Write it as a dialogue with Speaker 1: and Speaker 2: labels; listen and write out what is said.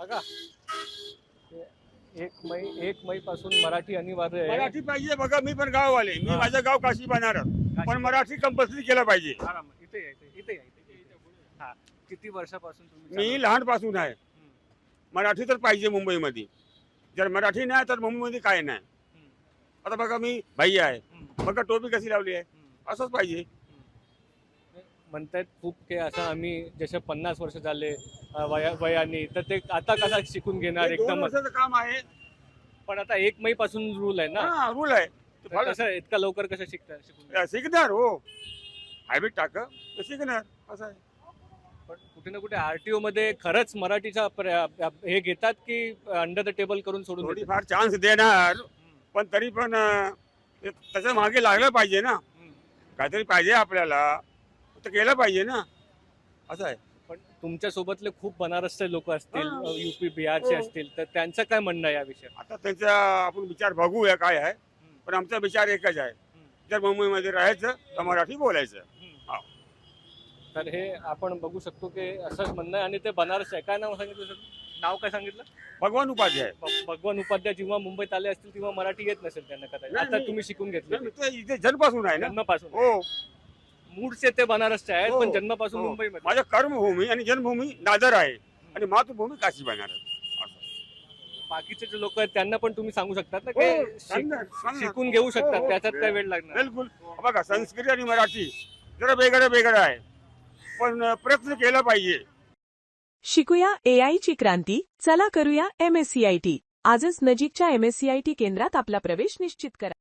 Speaker 1: बघा 1 मे पासून मराठी अनिवार्य आहे.
Speaker 2: मराठी पाहिजे. बघा मी पण गाववाले, मी
Speaker 1: हा.
Speaker 2: माझं गाव काशी बनारस, पण मराठी कंपल्सरी केलं पाहिजे.
Speaker 1: आरामात. इथे या, इथे या, हा. किती वर्षापासून तुम्ही
Speaker 2: मी लहानपासून आहे. मराठी तर पाहिजे मुंबईमध्ये. जर मराठी नाही तर मुंबईमध्ये काय नाही. आता बघा मी भाई आहे, बघा टोपी कशी लावली आहे, असंच पाहिजे.
Speaker 1: म्हणतात खूप की असं आम्ही जसे 50 वर्ष झाले वयाने, तर ते आता कसा शिकून घेणार
Speaker 2: हे 2
Speaker 1: एकदम.
Speaker 2: वर्षाचं काम आहे.
Speaker 1: पण आता 1 मे पासून रूल आहे ना,
Speaker 2: हा रूल आहे. ते
Speaker 1: तर कसं इतका लवकर कसं शिकून घेणार?
Speaker 2: शिकणार हो, हॅबिट टाक तर शिकणार असं आहे.
Speaker 1: पण कुठे ना कुठे आरटीओ मध्ये खरंच मराठीचा हे घेतात की अंडर द टेबल करून सोडून देतात?
Speaker 2: थोडीफार चान्स देणार, पण तरी पण त्याच्या मागे लागलं पाहिजे ना. काहीतरी पाहिजे आपल्याला, तर केलं पाहिजे ना, असं आहे.
Speaker 1: पण तुमच्या सोबतले खूप बनारसचे लोक असतील,
Speaker 2: हा.
Speaker 1: युपी बिहारचे
Speaker 2: हो.
Speaker 1: असतील, तर त्यांचं काय म्हणणं आहे या विषयात?
Speaker 2: आता त्यांचा आपण विचार बघूया काय आहे, पण आमचा विचार एकच आहे. जर मुंबईमध्ये राहायचं तर मराठी बोलायचं.
Speaker 1: तर हे आपण बघू शकतो की असंच म्हणणं आहे. आणि ते बनारस आहे. काय नाव सांगितलं सर? नाव काय सांगितलं?
Speaker 2: भगवान उपाध्याय.
Speaker 1: भगवान उपाध्याय जेव्हा मुंबईत आले असतील तेव्हा मराठी येत नसेल त्यांना कदाचित.
Speaker 2: नाही,
Speaker 1: आता
Speaker 2: नाही.
Speaker 1: तुम्ही शिकून घेतलं.
Speaker 2: नाही, ते इथे जन्मपासून आहे ना.
Speaker 1: जन्मापासून
Speaker 2: हो
Speaker 1: मूळचे ते बनारसचे आहेत,
Speaker 2: हो,
Speaker 1: पण जन्मापासून
Speaker 2: हो.
Speaker 1: मुंबईमध्ये.
Speaker 2: माझ्या कर्मभूमी आणि जन्मभूमी दादर आहे आणि मातृभूमी काशी बनारस.
Speaker 1: बाकीचे जे लोक आहेत त्यांना पण तुम्ही सांगू शकतात ना
Speaker 2: हो,
Speaker 1: की
Speaker 2: सांगणार.
Speaker 1: शिकून घेऊ
Speaker 2: हो,
Speaker 1: शकतात,
Speaker 2: हो.
Speaker 1: त्याच्यात काय वेळ लागणार?
Speaker 2: बिलकुल. बघा संस्कृत आणि मराठी जरा वेगळं आहे, पण प्रयत्न केला पाहिजे.
Speaker 3: शिकूया AI ची क्रांती. चला करूया MSCIT. आजच नजीकच्या MSCIT केंद्रात आपला प्रवेश निश्चित करा.